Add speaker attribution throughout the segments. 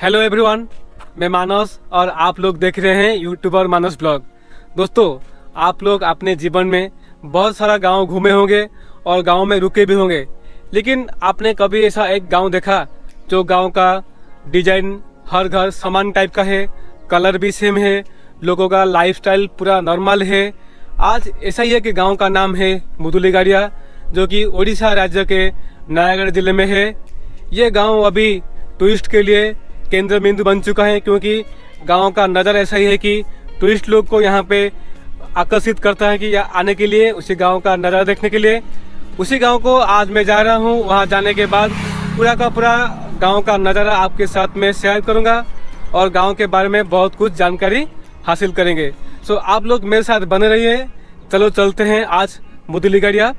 Speaker 1: Hello everyone, मैं मानस और आप लोग देख रहे हैं यूट्यूबर मानस ब्लॉग। दोस्तों, आप लोग अपने जीवन में बहुत सारा गांव घूमे होंगे और गांव में रुके भी होंगे, लेकिन आपने कभी ऐसा एक गांव देखा जो गांव का डिजाइन हर घर समान टाइप का है, कलर भी सेम है, लोगों का लाइफस्टाइल पूरा नॉर्मल है। आज ऐसा ही है कि गांव का नाम है मुदुलीगाड़िया, जो कि उड़ीसा राज्य के नयागढ़ जिले में है। ये गांव अभी टूरिस्ट के लिए केंद्र बिंदु बन चुका है, क्योंकि गांव का नज़र ऐसा ही है कि टूरिस्ट लोग को यहाँ पे आकर्षित करता है कि आने के लिए, उसी गांव का नज़ारा देखने के लिए। उसी गांव को आज मैं जा रहा हूँ। वहाँ जाने के बाद पूरा का पूरा गांव का नज़ारा आपके साथ में शेयर करूँगा और गांव के बारे में बहुत कुछ जानकारी हासिल करेंगे। सो आप लोग मेरे साथ बने रहिए। चलो चलते हैं आज मुदुलीगाड़िया।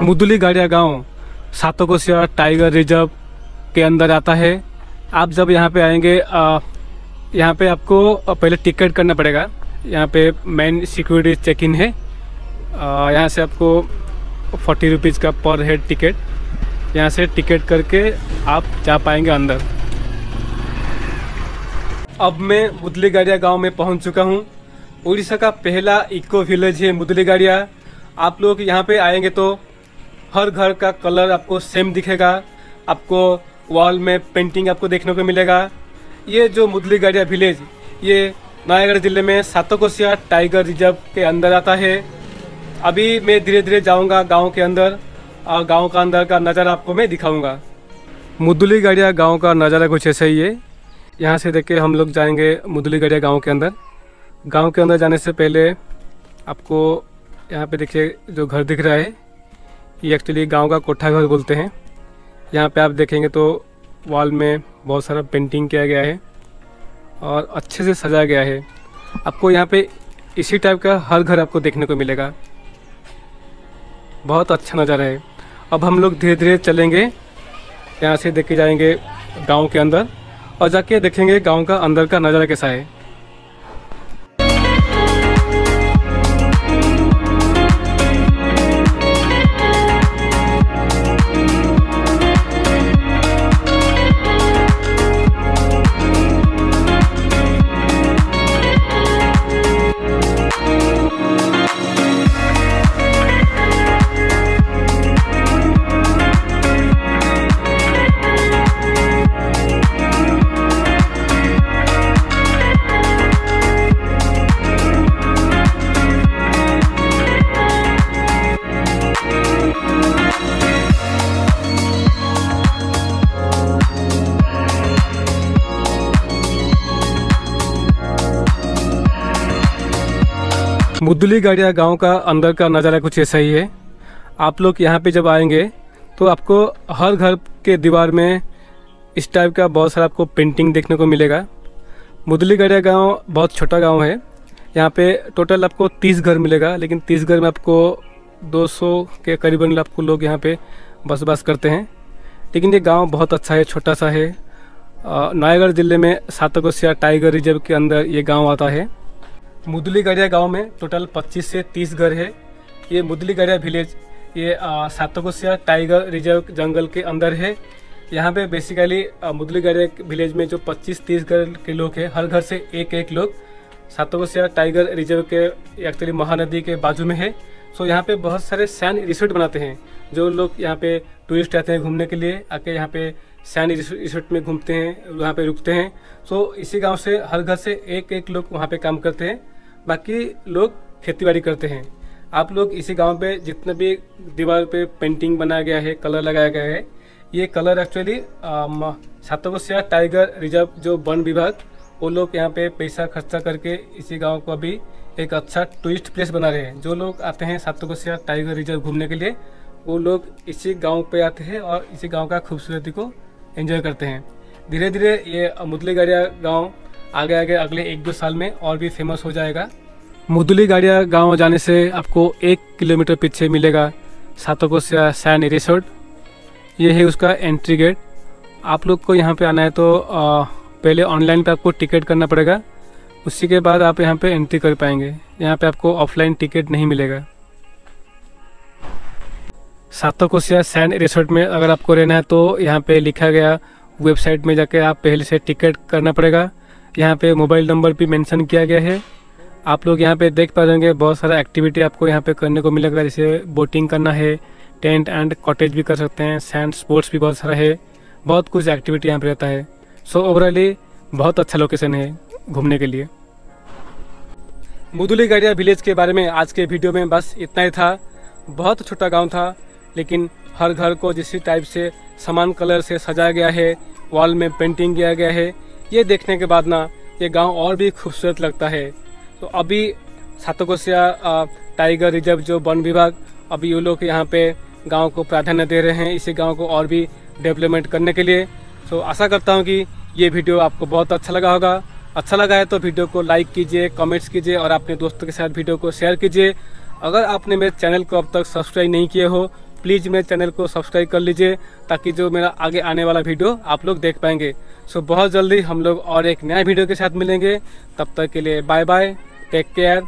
Speaker 1: मुदुलीगाड़िया गांव सातकोशिया टाइगर रिजर्व के अंदर आता है। आप जब यहाँ पे आएंगे, यहाँ पे आपको पहले टिकट करना पड़ेगा। यहाँ पे मेन सिक्योरिटी चेक इन है। यहाँ से आपको 40 रुपीज़ का पर हेड टिकट, यहाँ से टिकट करके आप जा पाएंगे अंदर। अब मैं मुदुलीगाड़िया गांव में पहुँच चुका हूँ। उड़ीसा का पहला इको विलेज है मुदुलीगाड़िया। आप लोग यहाँ पे आएंगे तो हर घर का कलर आपको सेम दिखेगा। आपको वॉल में पेंटिंग आपको देखने को मिलेगा। ये जो मुदुलीगाड़िया विलेज, ये नयागढ़ जिले में सातकोशिया टाइगर रिजर्व के अंदर आता है। अभी मैं धीरे धीरे जाऊंगा गांव के अंदर और गांव का अंदर का नज़ारा आपको मैं दिखाऊंगा। मुदुलीगाड़िया गांव का नज़ारा कुछ ऐसा ही है। यहाँ से देख के हम लोग जाएंगे मुदुलीगाड़िया गांव के अंदर। गांव के अंदर जाने से पहले आपको यहाँ पे देखिए जो घर दिख रहा है, ये एक्चुअली गांव का कोठा घर बोलते हैं। यहाँ पे आप देखेंगे तो वॉल में बहुत सारा पेंटिंग किया गया है और अच्छे से सजाया गया है। आपको यहाँ पे इसी टाइप का हर घर आपको देखने को मिलेगा। बहुत अच्छा नज़ारा है। अब हम लोग धीरे धीरे चलेंगे, यहाँ से देख के जाएंगे गाँव के अंदर और जाके देखेंगे गाँव का अंदर का नज़ारा कैसा है। मुदुलीगाड़िया गांव का अंदर का नज़ारा कुछ ऐसा ही है। आप लोग यहाँ पे जब आएंगे तो आपको हर घर के दीवार में इस टाइप का बहुत सारा आपको पेंटिंग देखने को मिलेगा। मुदुलीगाड़िया गांव बहुत छोटा गांव है। यहाँ पे टोटल आपको 30 घर मिलेगा, लेकिन 30 घर में आपको 200 के करीबन आपको लोग यहाँ पे बसवास करते हैं। लेकिन ये गाँव बहुत अच्छा है, छोटा सा है। नयागढ़ जिले में सातकोशिया टाइगर रिजर्व के अंदर ये गाँव आता है। मुदुलीगाड़िया गांव में टोटल 25 से 30 घर है। ये मुदुलीगाड़िया विलेज ये सातकोशिया टाइगर रिजर्व जंगल के अंदर है। यहाँ पे बेसिकली मुदुलीगाड़िया विलेज में जो 25-30 घर के लोग हैं, हर घर से एक एक लोग सातकोशिया टाइगर रिजर्व के एक्चुअली महानदी के बाजू में है। सो यहाँ पे बहुत सारे सैंड रिसोर्ट बनाते हैं। जो लोग यहाँ पे टूरिस्ट आते हैं घूमने के लिए, आके यहाँ पे सैंड रिसोर्ट में घूमते हैं, वहाँ पे रुकते हैं। सो इसी गांव से हर घर से एक एक लोग वहाँ पे काम करते हैं, बाकी लोग खेतीबाड़ी करते हैं। आप लोग इसी गांव पे जितने भी दीवार पे पेंटिंग बनाया गया है, कलर लगाया गया है, ये कलर एक्चुअली सातकोशिया टाइगर रिजर्व जो वन विभाग वो लोग यहाँ पे पैसा खर्चा करके इसी गांव को अभी एक अच्छा टूरिस्ट प्लेस बना रहे हैं। जो लोग आते हैं सातकोशिया टाइगर रिजर्व घूमने के लिए, वो लोग इसी गांव पे आते हैं और इसी गांव का खूबसूरती को एंजॉय करते हैं। धीरे धीरे ये मुदली गाड़िया गांव आगे आगे अगले 1-2 साल में और भी फेमस हो जाएगा। मुदली गाड़िया गांव जाने से आपको 1 किलोमीटर पीछे मिलेगा सातकोशिया सैंड रिसोर्ट। ये है उसका एंट्री गेट। आप लोग को यहाँ पे आना है तो पहले ऑनलाइन पे आपको टिकट करना पड़ेगा, उसी के बाद आप यहाँ पे एंट्री कर पाएंगे। यहाँ पे आपको ऑफलाइन टिकट नहीं मिलेगा। सातकोशिया सैंड रिसोर्ट में अगर आपको रहना है तो यहाँ पे लिखा गया वेबसाइट में जाके आप पहले से टिकट करना पड़ेगा। यहाँ पे मोबाइल नंबर भी मेंशन किया गया है। आप लोग यहाँ पे देख पा रहे बहुत सारा एक्टिविटी आपको यहाँ पे करने को मिलेगा, जैसे बोटिंग करना है, टेंट एंड कॉटेज भी कर सकते हैं, सैंड स्पोर्ट्स भी बहुत सारा है, बहुत कुछ एक्टिविटी यहाँ पे रहता है। सो ओवरऑली बहुत अच्छा लोकेशन है घूमने के लिए। मुदली गाड़िया विलेज के बारे में आज के वीडियो में बस इतना ही था। बहुत छोटा गांव था, लेकिन हर घर को जिस टाइप से समान कलर से सजाया गया है, वॉल में पेंटिंग किया गया है, ये देखने के बाद ना ये गांव और भी खूबसूरत लगता है। तो अभी सातकोशिया टाइगर रिजर्व जो वन विभाग, अभी ये लोग यहाँ पे गांव को प्राधान्य दे रहे हैं इसी गांव को और भी डेवलपमेंट करने के लिए। तो आशा करता हूँ कि ये वीडियो आपको बहुत अच्छा लगा होगा। अच्छा लगा है तो वीडियो को लाइक कीजिए, कमेंट्स कीजिए और अपने दोस्तों के साथ वीडियो को शेयर कीजिए। अगर आपने मेरे चैनल को अब तक सब्सक्राइब नहीं किए हो, प्लीज़ मेरे चैनल को सब्सक्राइब कर लीजिए, ताकि जो मेरा आगे आने वाला वीडियो आप लोग देख पाएंगे। सो बहुत जल्दी हम लोग और एक नया वीडियो के साथ मिलेंगे। तब तक के लिए बाय बाय, टेक केयर।